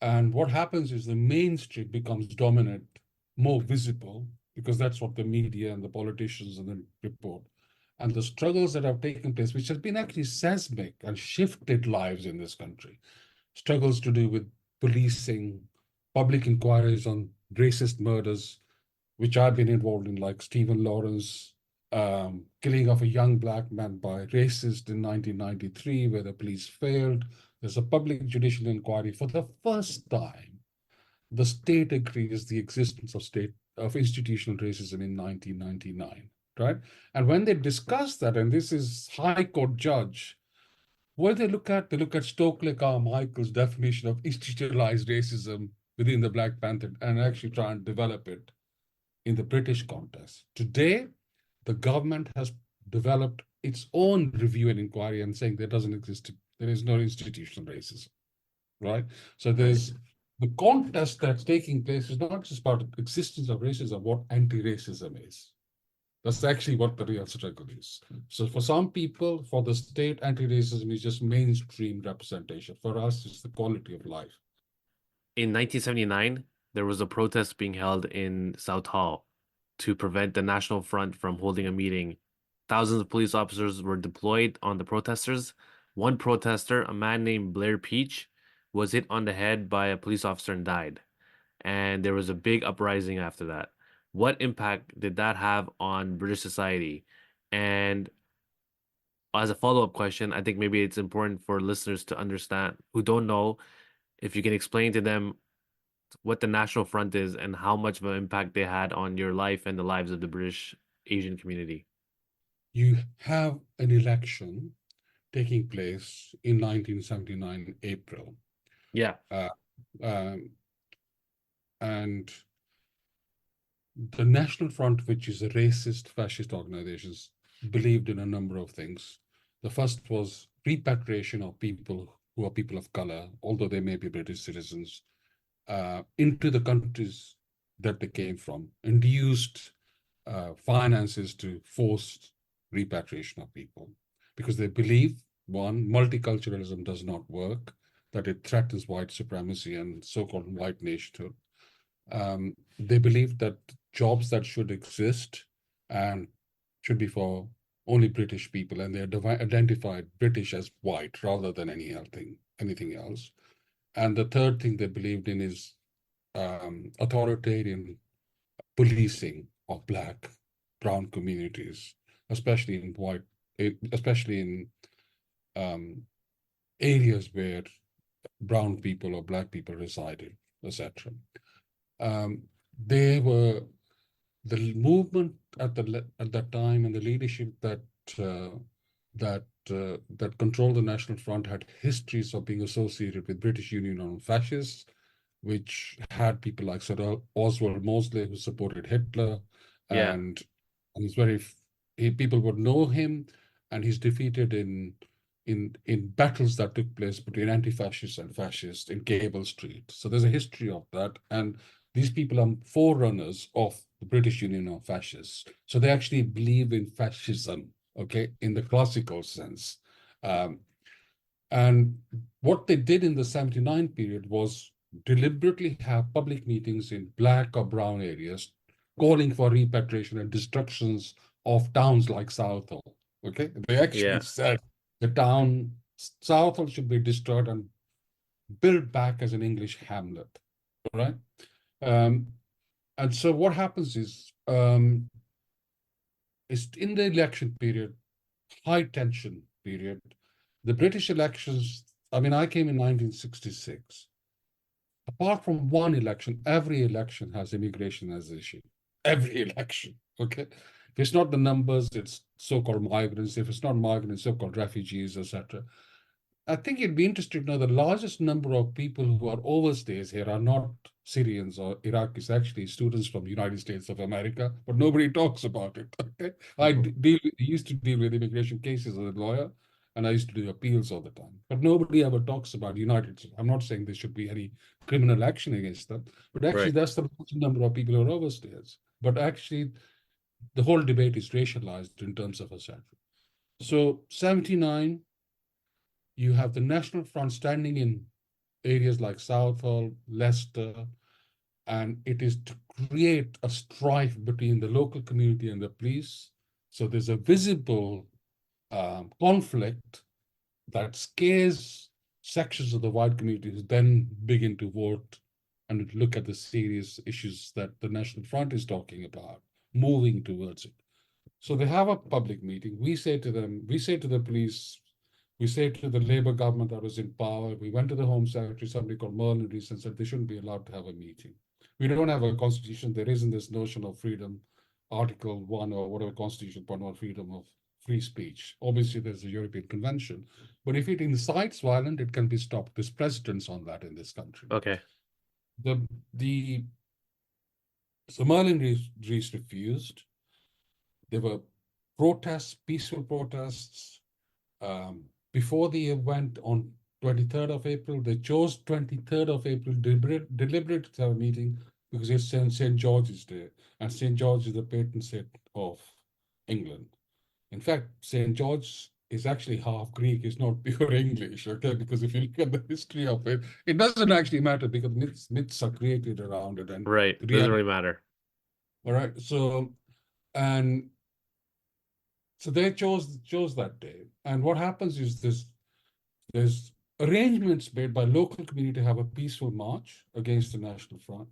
And what happens is the mainstream becomes dominant, more visible, because that's what the media and the politicians and then report. And the struggles that have taken place, which has been actually seismic and shifted lives in this country, struggles to do with policing, public inquiries on racist murders, which I've been involved in, like Stephen Lawrence, killing of a young black man by racist in 1993, where the police failed. There's a public judicial inquiry. For the first time, the state agrees the existence of institutional racism in 1999, right? And when they discuss that, and this is High Court judge, what they look at Stokely Carmichael's definition of institutionalized racism within the Black Panther and actually try and develop it in the British context. Today, the government has developed its own review and inquiry and saying there is no institutional racism, right? So there's the contest that's taking place is not just about the existence of racism, what anti-racism is. That's actually what the real struggle is. So for some people, for the state, anti-racism is just mainstream representation. For us, it's the quality of life. In 1979, there was a protest being held in Southall to prevent the National Front from holding a meeting. Thousands of police officers were deployed on the protesters. One protester, a man named Blair Peach, was hit on the head by a police officer and died. And there was a big uprising after that. What impact did that have on British society? And as a follow-up question, I think maybe it's important for listeners to understand who don't know, if you can explain to them what the National Front is and how much of an impact they had on your life and the lives of the British Asian community. You have an election taking place in 1979 April. Yeah. And the National Front, which is a racist, fascist organization, believed in a number of things. The first was repatriation of people who are people of color, although they may be British citizens, into the countries that they came from, and used finances to force repatriation of people because they believe, one, multiculturalism does not work, that it threatens white supremacy and so-called white nationhood. They believe that jobs that should exist and should be for only British people, and they identified British as white rather than anything else. And the third thing they believed in is authoritarian policing of black, brown communities, especially in areas where brown people or black people resided, etc. The movement at that time and the leadership that controlled the National Front had histories of being associated with British Union on fascists, which had people like Sir Oswald Mosley, who supported Hitler, Yeah. and people would know him, and he's defeated in battles that took place between anti-fascists and fascists in Cable Street. So there's a history of that, and these people are forerunners of the British Union of Fascists. So they actually believe in fascism, okay, in the classical sense. And what they did in the 79 period was deliberately have public meetings in black or brown areas, calling for repatriation and destructions of towns like Southall, okay? They actually said the town Southall should be destroyed and built back as an English hamlet, right? And so what happens is in the election period, high tension period, the British elections, I mean, I came in 1966. Apart from one election, every election has immigration as an issue. Every election, okay? If it's not the numbers, it's so-called migrants. If it's not migrants, so-called refugees, etc. I think it'd be interesting to know the largest number of people who are overstays here are not Syrians or Iraqis, actually students from the United States of America, but nobody talks about it. Okay? I used to deal with immigration cases as a lawyer, and I used to do appeals all the time. But nobody ever talks about United States. I'm not saying there should be any criminal action against them, but actually that's the largest number of people who are overstays. But actually, the whole debate is racialized in terms of assent. So 79, you have the National Front standing in areas like Southall, Leicester, and it is to create a strife between the local community and the police. So there's a visible conflict that scares sections of the white community who then begin to vote and look at the serious issues that the National Front is talking about, moving towards it. So they have a public meeting. We say to them, we say to the police, we say to the Labour government that was in power, we went to the Home Secretary, somebody called Merlin Rees, and said they shouldn't be allowed to have a meeting. We don't have a constitution. There isn't this notion of freedom, Article 1 or whatever constitution, point one, freedom of free speech. Obviously, there's a European Convention. But if it incites violence, it can be stopped. There's precedents on that in this country. Okay. So Merlin Rees refused. There were protests, peaceful protests. Before the event on 23rd of April, they chose 23rd of April deliberate to have a meeting because it's St. George's Day, and St. George is the patron saint of England. In fact, St. George is actually half Greek, it's not pure English, okay? Because if you look at the history of it, it doesn't actually matter because myths are created around it. And Right. Doesn't really matter. All right. So, and so they chose that day. And what happens is there's arrangements made by local community to have a peaceful march against the National Front.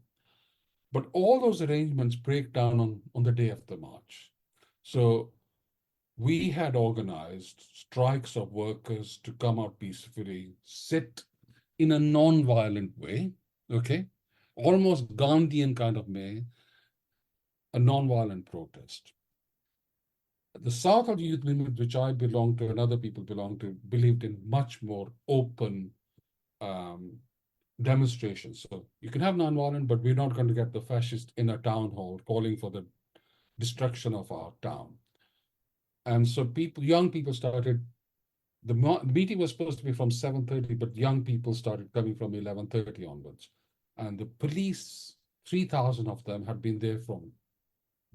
But all those arrangements break down on the day of the march. So we had organized strikes of workers to come out peacefully, sit in a non-violent way, okay? Almost Gandhian kind of way, a non-violent protest. The Southall Youth Movement, which I belong to and other people belong to, believed in much more open demonstrations. So you can have non-violent, but we're not going to get the fascists in a town hall calling for the destruction of our town. And so young people started, the meeting was supposed to be from 7:30, but young people started coming from 11:30 onwards. And the police, 3,000 of them had been there from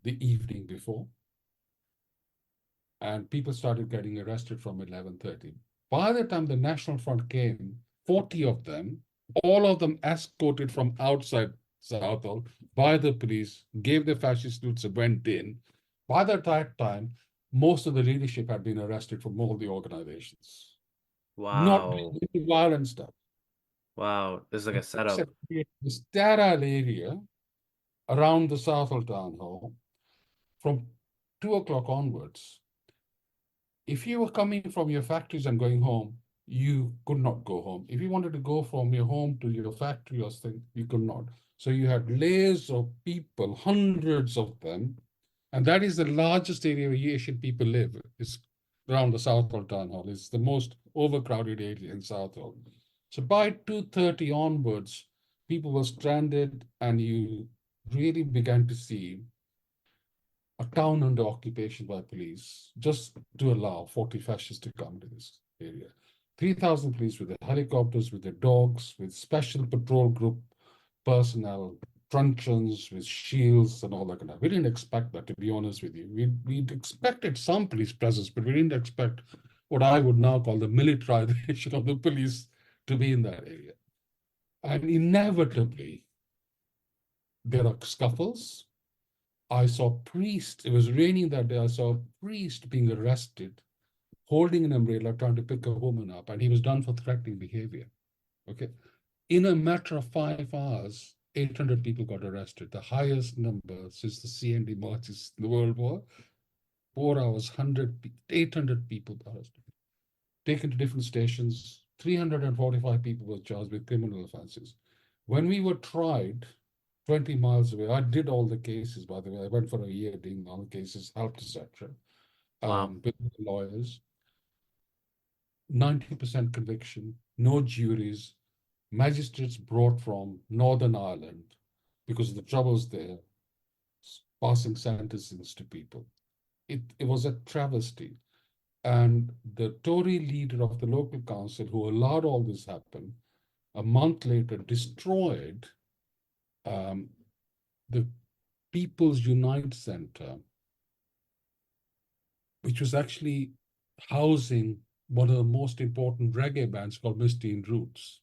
the evening before. And people started getting arrested from 11:30. By the time the National Front came, 40 of them, all of them escorted from outside Southall by the police, gave the fascist salutes and went in. By that time, most of the leadership had been arrested from all the organizations. Not Wow. really violent stuff. Wow. This is like a setup. The sterile area around the Southall Town Hall from 2 o'clock onwards. If you were coming from your factories and going home, you could not go home. If you wanted to go from your home to your factory or thing, you could not. So you had layers of people, hundreds of them, and that is the largest area where Asian people live. It's around the Southall Town Hall. It's the most overcrowded area in Southall. So by 2:30 onwards, people were stranded, and you really began to see a town under occupation by police just to allow 40 fascists to come to this area. 3,000 police with their helicopters, with their dogs, with special patrol group personnel, truncheons, with shields and all that kind of. We didn't expect that, to be honest with you. We'd expected some police presence, but we didn't expect what I would now call the militarization of the police to be in that area. And inevitably, there are scuffles. I saw priests, it was raining that day, I saw a priest being arrested, holding an umbrella, trying to pick a woman up, and he was done for threatening behavior, okay? In a matter of 5 hours, 800 people got arrested, the highest number since the CND marches in the World War. 4 hours, 800 people arrested, taken to different stations, 345 people were charged with criminal offenses. When we were tried, 20 miles away. I did all the cases, by the way. I went for a year doing all the cases, helped, etc. Wow. With lawyers. 90% conviction, no juries. Magistrates brought from Northern Ireland because of the troubles there, passing sentences to people. It was a travesty. And the Tory leader of the local council who allowed all this happen, a month later destroyed the People's Unite Center which was actually housing one of the most important reggae bands called Misty in Roots.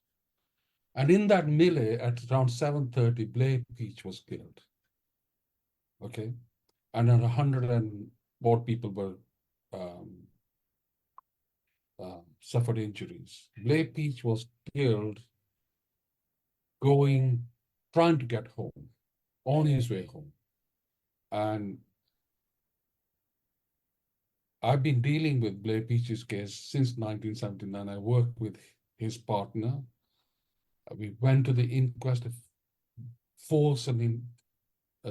And in that melee at around 7:30, Blair Peach was killed. Okay. And 100 and more people were um, suffered injuries. Blair Peach was killed trying to get home, on his way home. And I've been dealing with Blair Peach's case since 1979. I worked with his partner. We went to the inquest, forced a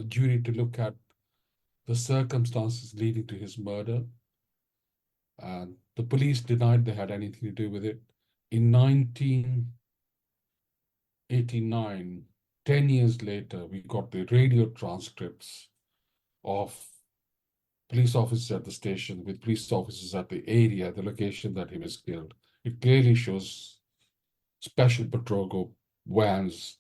jury to look at the circumstances leading to his murder. And the police denied they had anything to do with it. In 1989, 10 years later, we got the radio transcripts of police officers at the station with police officers at the area, the location that he was killed. It clearly shows special patrol vans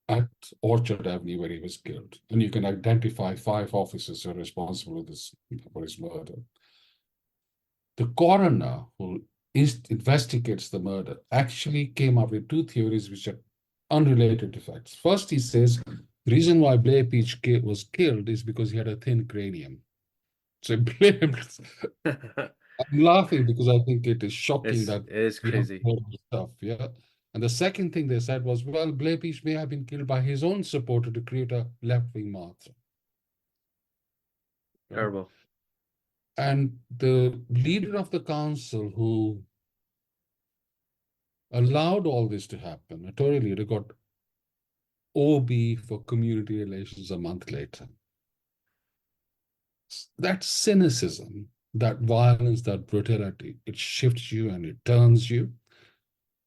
at Orchard Avenue where he was killed. And you can identify 5 officers who are responsible for his murder. The coroner who investigates the murder actually came up with 2 theories which are unrelated to facts. First, he says the reason why Blair Peach was killed is because he had a thin cranium. So he blamed. I'm laughing because I think it is shocking that It is we have crazy. heard of stuff. Yeah. And the second thing they said was, well, Blair Peach may have been killed by his own supporter to create a left-wing march. Right? Terrible. And the leader of the council who allowed all this to happen, a Tory leader, got OB for community relations a month later. That cynicism, that violence, that brutality, it shifts you and it turns you,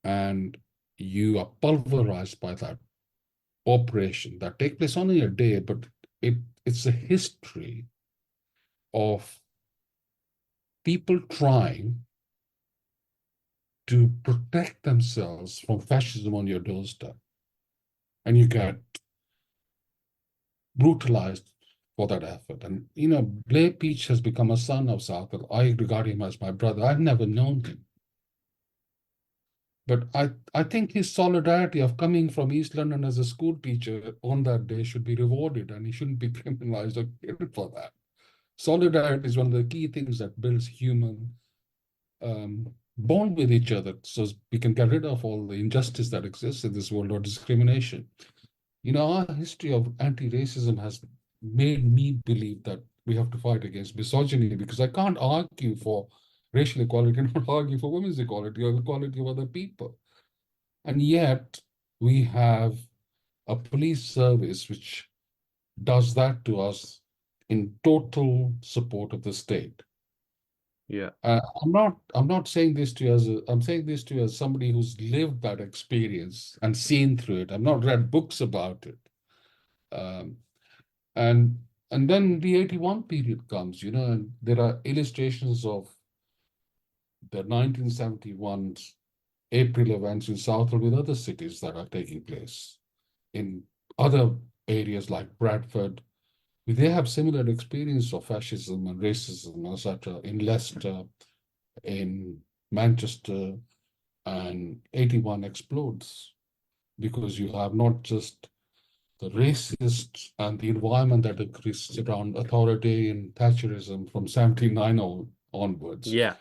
and you are pulverized by that operation that takes place only a day, but it's a history of people trying to protect themselves from fascism on your doorstep. And you get brutalized for that effort. And, Blair Peach has become a son of Southall. I regard him as my brother. I've never known him. But I think his solidarity of coming from East London as a school teacher on that day should be rewarded, and he shouldn't be criminalized or killed for that. Solidarity is one of the key things that builds human bond with each other, so we can get rid of all the injustice that exists in this world, or discrimination. Our history of anti-racism has made me believe that we have to fight against misogyny, because I can't argue for racial equality and not argue for women's equality or equality of other people. And yet we have a police service which does that to us in total support of the state. Yeah. I'm not saying this to you I'm saying this to you as somebody who's lived that experience and seen through it. I've not read books about it. And then the 81 period comes, and there are illustrations of the 1971 April events in Southall with other cities that are taking place. In other areas like Bradford, they have similar experience of fascism and racism, etc. In Leicester, in Manchester, and 81 explodes because you have not just the racists and the environment that exists around authoritarian Thatcherism from 79 onwards. Yeah.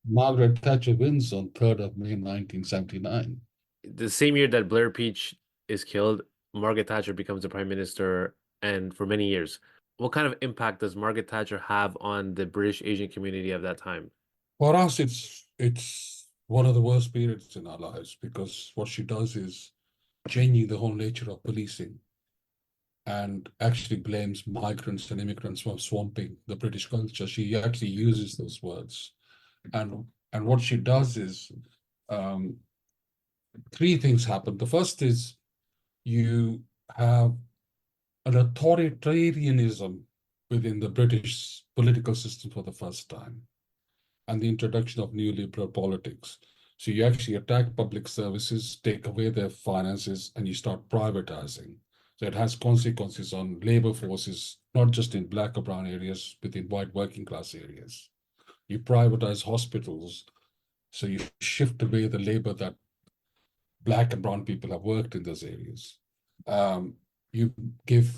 Margaret Thatcher wins on 3rd of May 1979. The same year that Blair Peach is killed, Margaret Thatcher becomes the prime minister, and for many years. What kind of impact does Margaret Thatcher have on the British Asian community of that time? For us, it's one of the worst periods in our lives, because what she does is changing the whole nature of policing, and actually blames migrants and immigrants for swamping the British culture. She actually uses those words. And what she does is 3 things happen. The first is you have an authoritarianism within the British political system for the first time, and the introduction of neoliberal politics. So you actually attack public services, take away their finances, and you start privatizing. So it has consequences on labor forces, not just in black or brown areas, but in white working class areas. You privatize hospitals, so you shift away the labor that black and brown people have worked in those areas. You give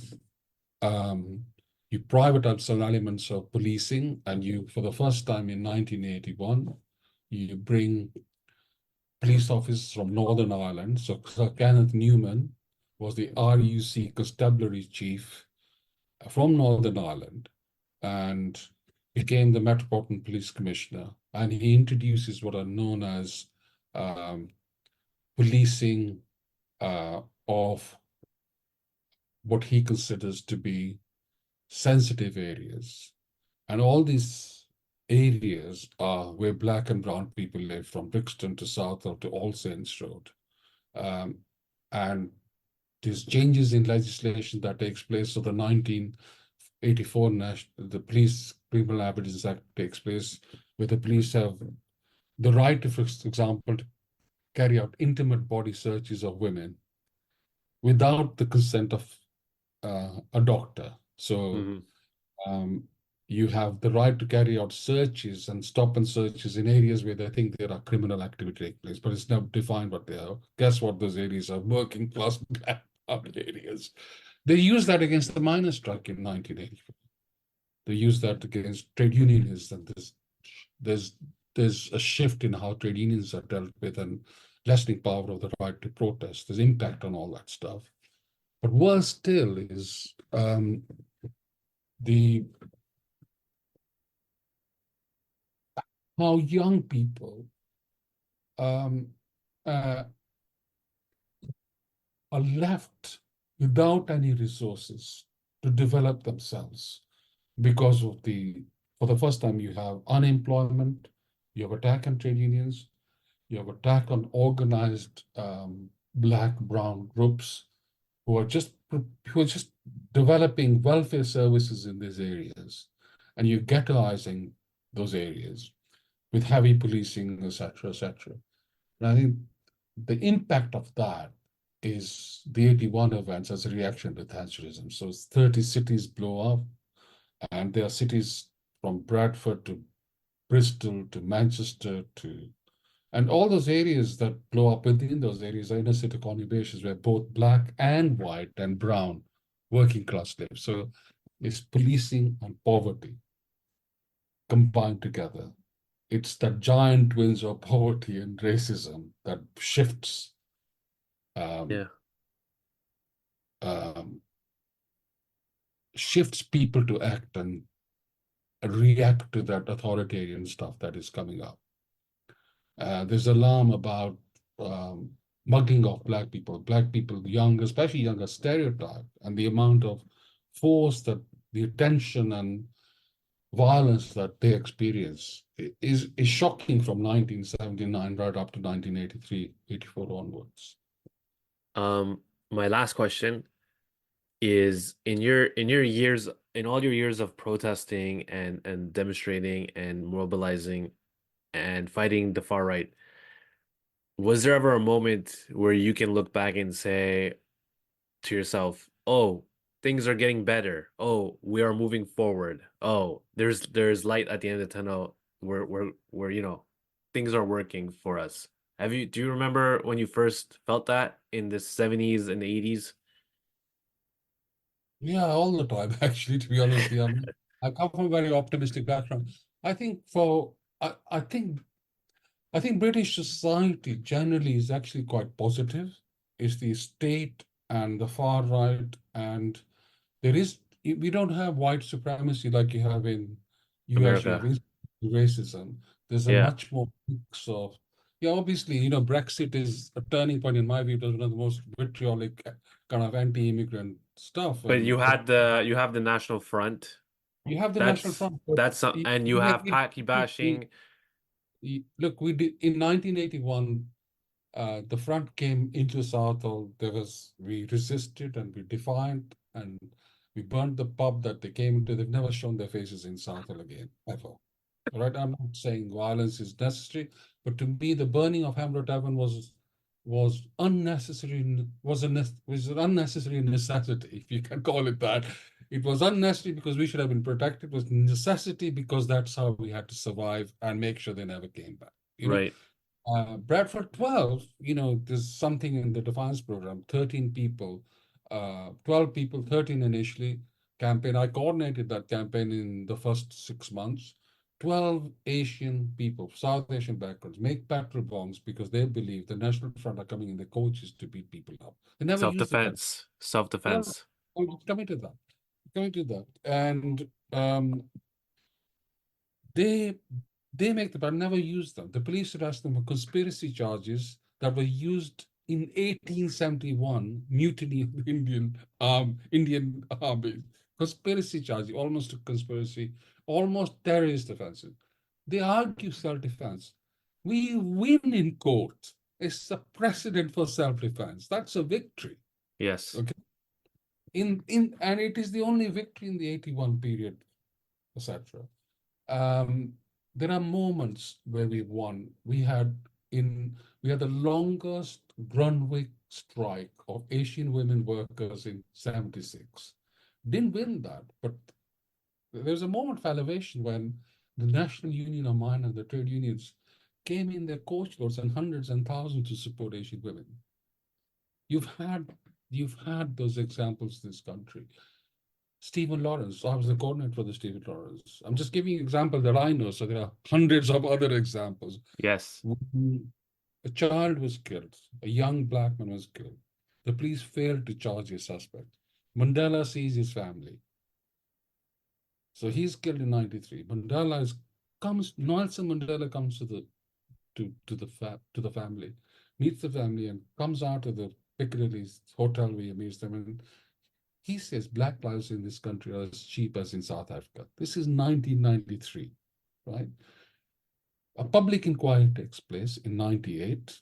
you privatize some elements of policing, and you, for the first time in 1981, you bring police officers from Northern Ireland. So Sir Kenneth Newman was the RUC constabulary chief from Northern Ireland and became the Metropolitan Police Commissioner. And he introduces what are known as policing of what he considers to be sensitive areas. And all these areas are where black and brown people live, from Brixton to Southall to All Saints Road. And these changes in legislation that takes place, so the 1984 the Police Criminal Evidence Act takes place, where the police have the right to, for example, to carry out intimate body searches of women without the consent of a doctor. So you have the right to carry out searches and stop and searches in areas where they think there are criminal activity taking place, but it's never defined what they are. Guess what those areas are? Working class black areas. They used that against the miners' strike in 1984. They used that against trade unionists, and there's a shift in how trade unions are dealt with and lessening power of the right to protest. There's impact on all that stuff. But worse still is how young people are left without any resources to develop themselves because of for the first time, you have unemployment, you have attack on trade unions, you have attack on organized black, brown groups who are just developing welfare services in these areas, and you're ghettoizing those areas with heavy policing, etc., etc. And I think the impact of that is the 81 events as a reaction to Thatcherism. So 30 cities blow up, and there are cities from Bradford to Bristol to Manchester and all those areas that blow up within those areas are inner city conurbations where both black and white and brown working class live. So it's policing and poverty combined together. It's the giant twins of poverty and racism that shifts shifts people to act and react to that authoritarian stuff that is coming up. There's alarm about mugging of black people, young, especially younger, stereotyped, and the amount of force that the attention and violence that they experience is shocking from 1979 right up to 1983, 84 onwards. My last question is in all your years of protesting and demonstrating and mobilizing and fighting the far right, was there ever a moment where you can look back and say to yourself, oh, things are getting better. Oh, we are moving forward. Oh, there's light at the end of the tunnel where things are working for us. Do you remember when you first felt that in the 70s and the 80s? Yeah, all the time, actually, to be honest. I come from a very optimistic background. I think British society generally is actually quite positive. It's the state and the far right, and we don't have white supremacy like you have in US. You have America. racism. There's a much more mix of, obviously, Brexit is a turning point in my view. It was one of the most vitriolic kind of anti-immigrant stuff. But you have the National Front. You have the National Front. And you have Paki bashing. Look, we did in 1981. The front came into Southall. We resisted and we defiant and we burned the pub that they came into. They've never shown their faces in Southall again, ever. Right? I'm not saying violence is necessary, but to me, the burning of Hamlet Tavern was was unnecessary, was an unnecessary necessity, if you can call it that. It was unnecessary because we should have been protected. It was necessity because that's how we had to survive and make sure they never came back. Right. Bradford 12, there's something in the Defiance program, 13 people, 12 people, 13 initially campaign. I coordinated that campaign in the first 6 months. 12 Asian people, South Asian backgrounds, make petrol bombs because they believe the National Front are coming in the coaches to beat people up. They never used the gun. Self-defense. Yeah, Self-defense. coming to that. Coming to that. And they they make the but never use them. The police arrest them for conspiracy charges that were used in 1871 mutiny of the Indian army. Conspiracy charge, almost a conspiracy, almost terrorist offenses. They argue self-defense. We win in court. It's a precedent for self-defense. That's a victory. Yes. Okay. And it is the only victory in the 81 period, etc. There are moments where we won. We had the longest Grunwick strike of Asian women workers in 76. Didn't win that, but there's a moment of elevation when the National Union of Mine and the trade unions came in their coachloads and hundreds and thousands to support Asian women. You've had those examples in this country. Stephen Lawrence, I was the coordinator for the Stephen Lawrence. I'm just giving you an example that I know, so there are hundreds of other examples. Yes. A child was killed, a young black man was killed. The police failed to charge a suspect. Mandela sees his family. So he's killed in 93. Nelson Mandela comes to the family, meets the family, and comes out of the Piccadilly hotel where he meets them, and he says black lives in this country are as cheap as in South Africa. This is 1993, right? A public inquiry takes place in 98.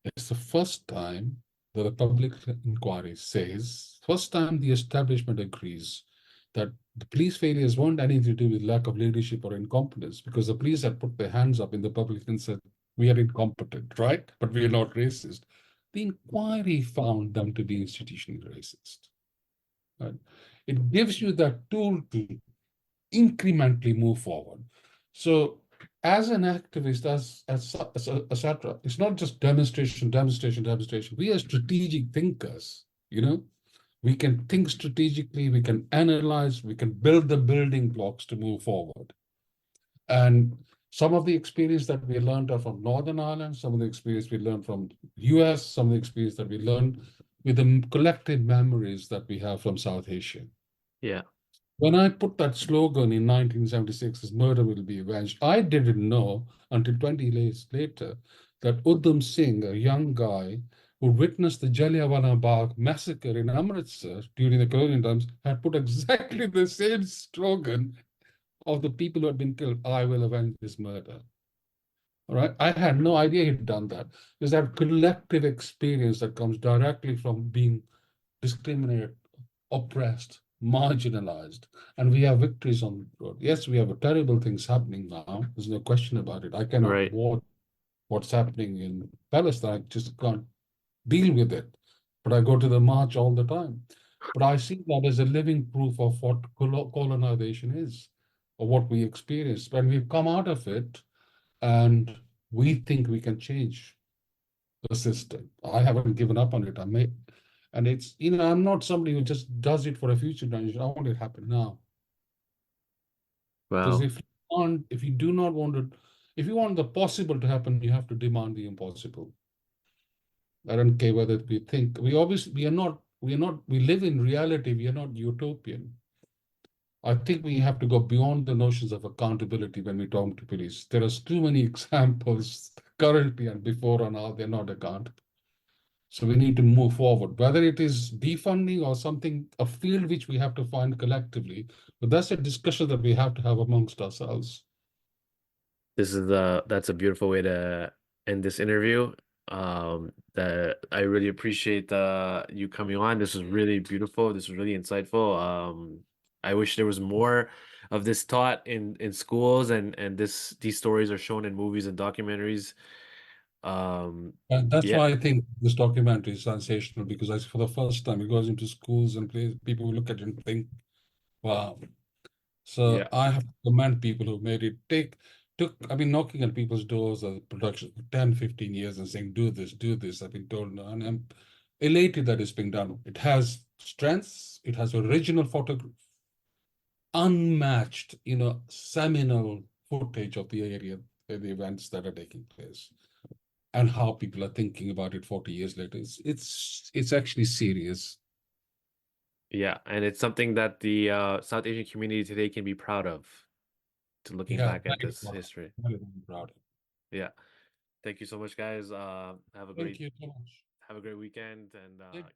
It's the first time that a public inquiry says, first time the establishment agrees that the police failures weren't anything to do with lack of leadership or incompetence, because the police had put their hands up in the public and said, we are incompetent, right? But we are not racist. The inquiry found them to be institutionally racist. Right? It gives you that tool to incrementally move forward. So as an activist, as etc., it's not just demonstration. We are strategic thinkers, We can think strategically, we can analyze, we can build the building blocks to move forward. And some of the experience that we learned are from Northern Ireland, some of the experience we learned from US, some of the experience that we learned with the collective memories that we have from South Asia. Yeah. When I put that slogan in 1976, "This murder will be avenged," I didn't know until 20 years later that Udham Singh, a young guy who witnessed the Jallianwala Bagh massacre in Amritsar during the colonial times, had put exactly the same slogan of the people who had been killed: "I will avenge this murder." All right, I had no idea he'd done that. There's that collective experience that comes directly from being discriminated, oppressed, marginalized, and we have victories on the road. Yes, we have terrible things happening now. There's no question about it. I cannot Right. watch what's happening in Palestine. I just can't deal with it. But I go to the march all the time. But I see that as a living proof of what colonization is, or what we experience. When we've come out of it and we think we can change the system. I haven't given up on it. And it's, I'm not somebody who just does it for a future generation. I want it to happen now. Because Wow. if you do not want to, if you want the possible to happen, you have to demand the impossible. I don't care whether we think, we live in reality, we are not utopian. I think we have to go beyond the notions of accountability when we talk to police. There are too many examples currently and before on how they're not accountable. So we need to move forward, whether it is defunding or something, a field which we have to find collectively. But that's a discussion that we have to have amongst ourselves. That's a beautiful way to end this interview. That I really appreciate you coming on. This was really beautiful. This was really insightful. I wish there was more of this taught in schools, and these stories are shown in movies and documentaries. And that's Yeah, why I think this documentary is sensational, because for the first time it goes into schools and people will look at it and think, wow. So yeah, I have to commend people who made it. I've been knocking at people's doors of production for 10, 15 years and saying, do this, do this. I've been told no, and I'm elated that it's being done. It has strengths, it has original photograph, unmatched, seminal footage of the area, the events that are taking place, and how people are thinking about it 40 years later. It's actually serious. yeah. And it's something that the South Asian community today can be proud of, to looking Yeah, back at this history. very proud. Yeah. Thank you so much, guys. Thank you so much. Have a great weekend, and Thank